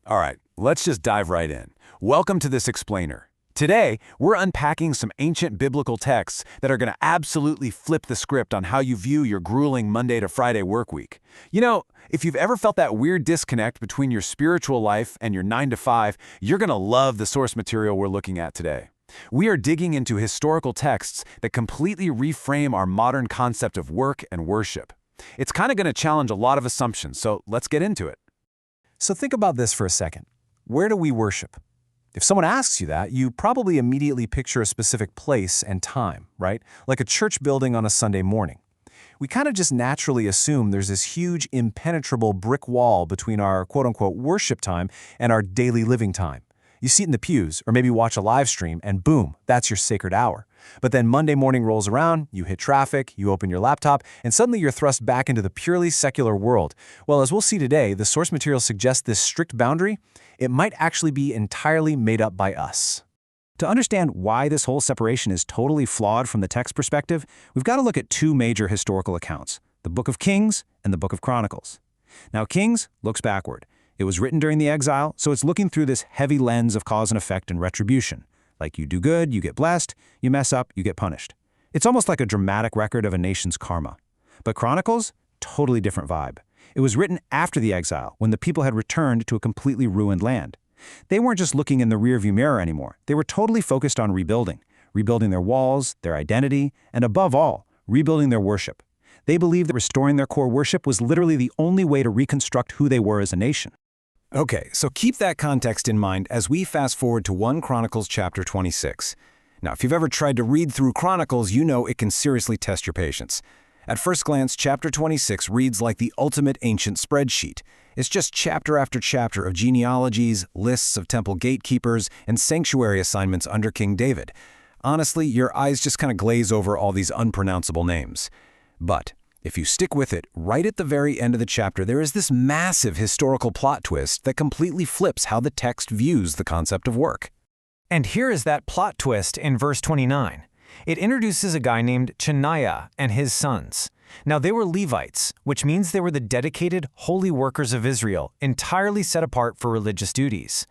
All right, let's just dive right in. Welcome to this explainer. Today, we're unpacking some ancient biblical texts that are going to absolutely flip the script on how you view your grueling Monday to Friday work week. You know, if you've ever felt that weird disconnect between your spiritual life and your 9 to 5, you're going to love the source material we're looking at today. We are digging into historical texts that completely reframe our modern concept of work and worship. It's kind of going to challenge a lot of assumptions, so let's get into it. So think about this for a second. Where do we worship? If someone asks you that, you probably immediately picture a specific place and time, right? Like a church building on a Sunday morning. We kind of just naturally assume there's this huge, impenetrable brick wall between our quote-unquote worship time and our daily living time. You sit in the pews, or maybe watch a live stream, and boom, that's your sacred hour. But then Monday morning rolls around, you hit traffic, you open your laptop, and suddenly you're thrust back into the purely secular world. Well, as we'll see today, the source material suggests this strict boundary, it might actually be entirely made up by us. To understand why this whole separation is totally flawed from the text perspective, we've got to look at two major historical accounts, the Book of Kings and the Book of Chronicles. Now, Kings looks backward. It was written during the exile, so it's looking through this heavy lens of cause and effect and retribution. Like you do good, you get blessed, you mess up, you get punished. It's almost like a dramatic record of a nation's karma. But Chronicles, totally different vibe. It was written after the exile, when the people had returned to a completely ruined land. They weren't just looking in the rearview mirror anymore. They were totally focused on rebuilding their walls, their identity, and above all, rebuilding their worship. They believed that restoring their core worship was literally the only way to reconstruct who they were as a nation. Okay, so keep that context in mind as we fast forward to 1 Chronicles chapter 26. Now, if you've ever tried to read through Chronicles, you know it can seriously test your patience. At first glance, chapter 26 reads like the ultimate ancient spreadsheet. It's just chapter after chapter of genealogies, lists of temple gatekeepers, and sanctuary assignments under King David. Honestly, your eyes just kind of glaze over all these unpronounceable names. But if you stick with it, right at the very end of the chapter, there is this massive historical plot twist that completely flips how the text views the concept of work. And here is that plot twist in verse 29. It introduces a guy named Chaniah and his sons. Now they were Levites, which means they were the dedicated, holy workers of Israel, entirely set apart for religious duties.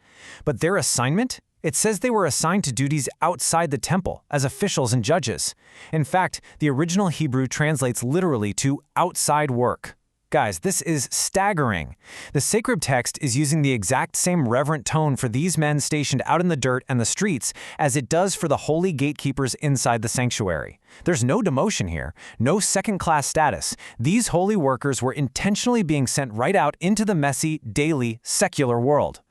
But their assignment? It says they were assigned to duties outside the temple as officials and judges. In fact, the original Hebrew translates literally to outside work. Guys, this is staggering. The sacred text is using the exact same reverent tone for these men stationed out in the dirt and the streets as it does for the holy gatekeepers inside the sanctuary. There's no demotion here, no second-class status. These holy workers were intentionally being sent right out into the messy, daily, secular world.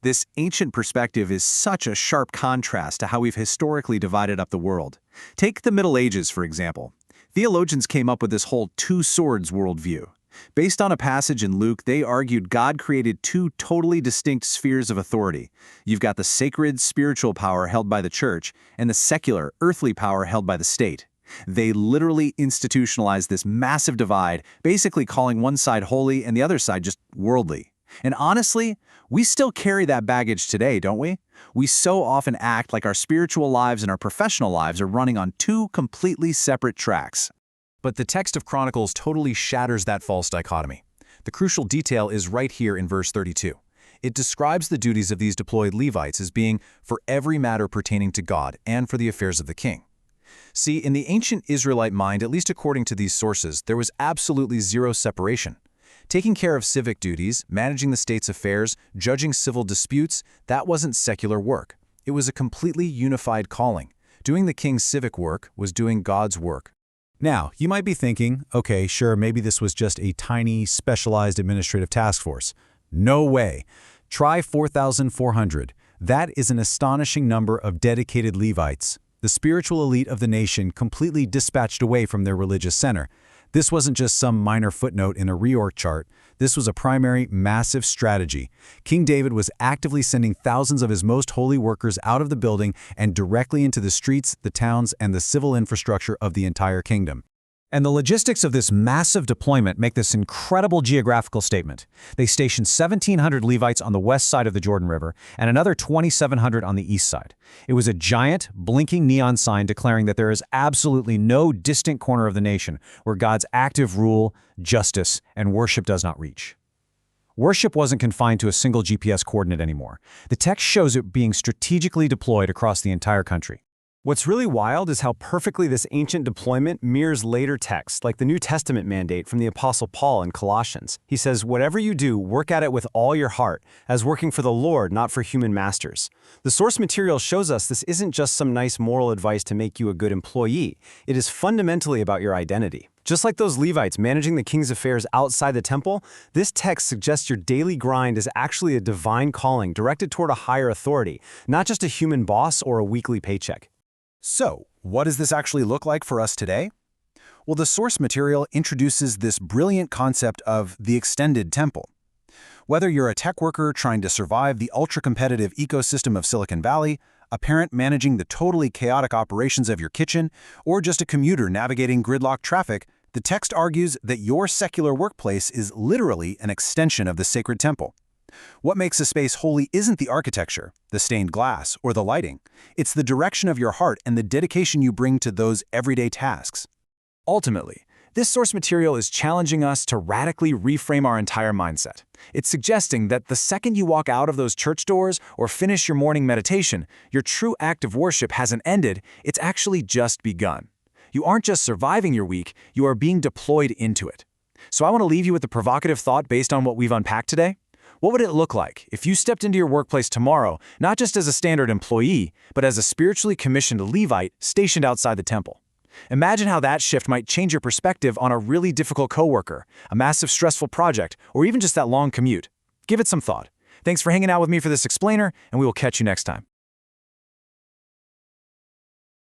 This ancient perspective is such a sharp contrast to how we've historically divided up the world. Take the Middle Ages, for example. Theologians came up with this whole two swords worldview. Based on a passage in Luke, they argued God created two totally distinct spheres of authority. You've got the sacred, spiritual power held by the church, and the secular, earthly power held by the state. They literally institutionalized this massive divide, basically calling one side holy and the other side just worldly. And honestly, we still carry that baggage today, don't we? We so often act like our spiritual lives and our professional lives are running on two completely separate tracks. But the text of Chronicles totally shatters that false dichotomy. The crucial detail is right here in verse 32. It describes the duties of these deployed Levites as being for every matter pertaining to God and for the affairs of the king. See, in the ancient Israelite mind, at least according to these sources, there was absolutely zero separation. Taking care of civic duties, managing the state's affairs, judging civil disputes, that wasn't secular work. It was a completely unified calling. Doing the king's civic work was doing God's work. Now, you might be thinking, okay, sure, maybe this was just a tiny, specialized administrative task force. No way. Try 4,400. That is an astonishing number of dedicated Levites, the spiritual elite of the nation completely dispatched away from their religious center. This wasn't just some minor footnote in a reorg chart. This was a primary, massive strategy. King David was actively sending thousands of his most holy workers out of the building and directly into the streets, the towns, and the civil infrastructure of the entire kingdom. And the logistics of this massive deployment make this incredible geographical statement. They stationed 1,700 Levites on the west side of the Jordan River and another 2,700 on the east side. It was a giant, blinking neon sign declaring that there is absolutely no distant corner of the nation where God's active rule, justice, and worship does not reach. Worship wasn't confined to a single GPS coordinate anymore. The text shows it being strategically deployed across the entire country. What's really wild is how perfectly this ancient deployment mirrors later texts, like the New Testament mandate from the Apostle Paul in Colossians. He says, "Whatever you do, work at it with all your heart, as working for the Lord, not for human masters." The source material shows us this isn't just some nice moral advice to make you a good employee. It is fundamentally about your identity. Just like those Levites managing the king's affairs outside the temple, this text suggests your daily grind is actually a divine calling directed toward a higher authority, not just a human boss or a weekly paycheck. So, what does this actually look like for us today? Well, the source material introduces this brilliant concept of the extended temple. Whether you're a tech worker trying to survive the ultra-competitive ecosystem of Silicon Valley, a parent managing the totally chaotic operations of your kitchen, or just a commuter navigating gridlocked traffic, the text argues that your secular workplace is literally an extension of the sacred temple. What makes a space holy isn't the architecture, the stained glass, or the lighting. It's the direction of your heart and the dedication you bring to those everyday tasks. Ultimately, this source material is challenging us to radically reframe our entire mindset. It's suggesting that the second you walk out of those church doors or finish your morning meditation, your true act of worship hasn't ended, it's actually just begun. You aren't just surviving your week, you are being deployed into it. So I want to leave you with a provocative thought based on what we've unpacked today. What would it look like if you stepped into your workplace tomorrow, not just as a standard employee, but as a spiritually commissioned Levite stationed outside the temple? Imagine how that shift might change your perspective on a really difficult coworker, a massive stressful project, or even just that long commute. Give it some thought. Thanks for hanging out with me for this explainer, and we will catch you next time.